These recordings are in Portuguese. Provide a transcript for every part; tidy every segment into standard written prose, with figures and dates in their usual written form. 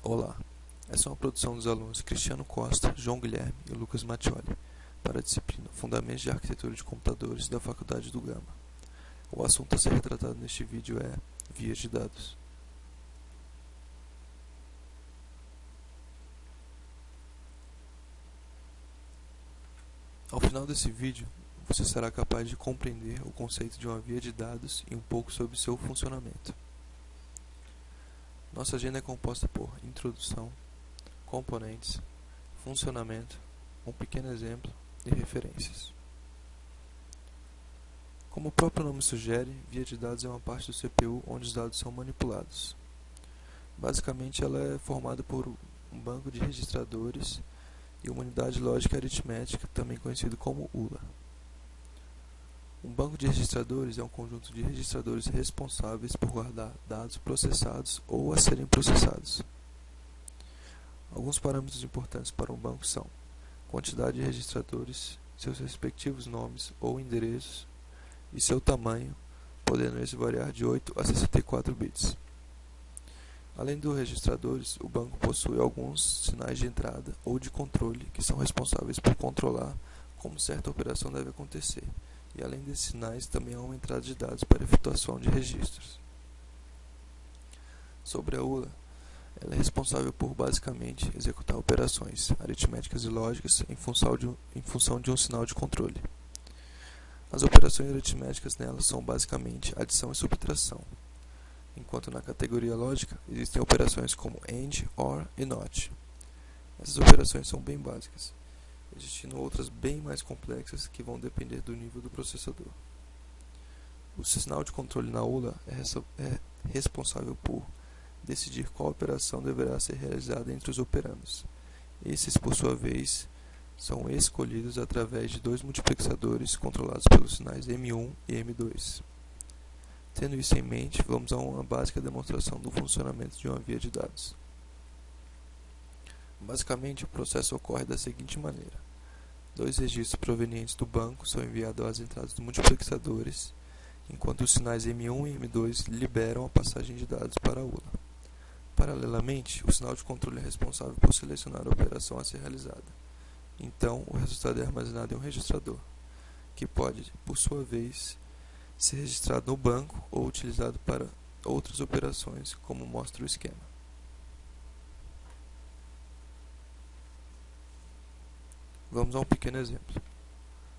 Olá, essa é uma produção dos alunos Cristiano Costa, João Guilherme e Lucas Mattioli, para a disciplina Fundamentos de Arquitetura de Computadores da Faculdade do Gama. O assunto a ser retratado neste vídeo é vias de dados. Ao final desse vídeo, você será capaz de compreender o conceito de uma via de dados e um pouco sobre seu funcionamento. Nossa agenda é composta por introdução, componentes, funcionamento, um pequeno exemplo e referências. Como o próprio nome sugere, via de dados é uma parte do CPU onde os dados são manipulados. Basicamente, ela é formada por um banco de registradores e uma unidade lógica aritmética, também conhecido como ULA. Um banco de registradores é um conjunto de registradores responsáveis por guardar dados processados ou a serem processados. Alguns parâmetros importantes para um banco são quantidade de registradores, seus respectivos nomes ou endereços e seu tamanho, podendo esse variar de 8 a 64 bits. Além dos registradores, o banco possui alguns sinais de entrada ou de controle que são responsáveis por controlar como certa operação deve acontecer, e além desses sinais também há uma entrada de dados para efetuação de registros. Sobre a ULA, ela é responsável por basicamente executar operações aritméticas e lógicas em função de um sinal de controle. As operações aritméticas nela são basicamente adição e subtração, enquanto na categoria lógica existem operações como AND, OR e NOT. Essas operações são bem básicas, existindo outras bem mais complexas que vão depender do nível do processador. O sinal de controle na ULA é responsável por decidir qual operação deverá ser realizada entre os operandos. Esses, por sua vez, são escolhidos através de dois multiplexadores controlados pelos sinais M1 e M2. Tendo isso em mente, vamos a uma básica demonstração do funcionamento de uma via de dados. Basicamente, o processo ocorre da seguinte maneira. Dois registros provenientes do banco são enviados às entradas dos multiplexadores, enquanto os sinais M1 e M2 liberam a passagem de dados para a ULA. Paralelamente, o sinal de controle é responsável por selecionar a operação a ser realizada. Então, o resultado é armazenado em um registrador, que pode, por sua vez, ser registrado no banco ou utilizado para outras operações, como mostra o esquema. Vamos a um pequeno exemplo.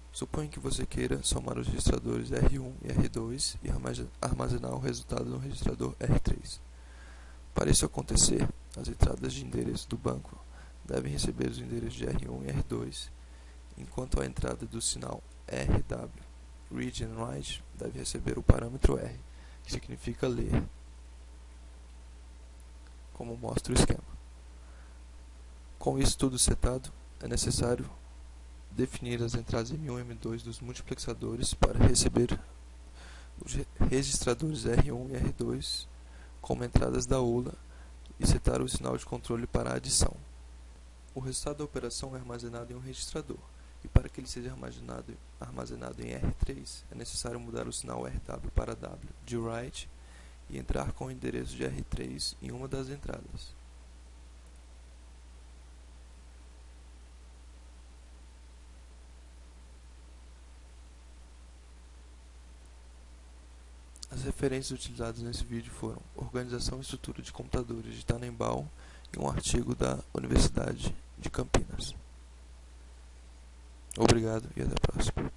Suponha que você queira somar os registradores R1 e R2 e armazenar o resultado no registrador R3. Para isso acontecer, as entradas de endereço do banco devem receber os endereços de R1 e R2, enquanto a entrada do sinal RW, Read and Write, deve receber o parâmetro R, que significa ler, como mostra o esquema. Com isso tudo setado, é necessário definir as entradas M1 e M2 dos multiplexadores para receber os registradores R1 e R2 como entradas da ULA e setar o sinal de controle para a adição. O resultado da operação é armazenado em um registrador, e para que ele seja armazenado em R3, é necessário mudar o sinal RW para W de write e entrar com o endereço de R3 em uma das entradas. As referências utilizadas nesse vídeo foram Organização e Estrutura de Computadores de Tannenbaum e um artigo da Universidade de Campinas. Obrigado e até a próxima.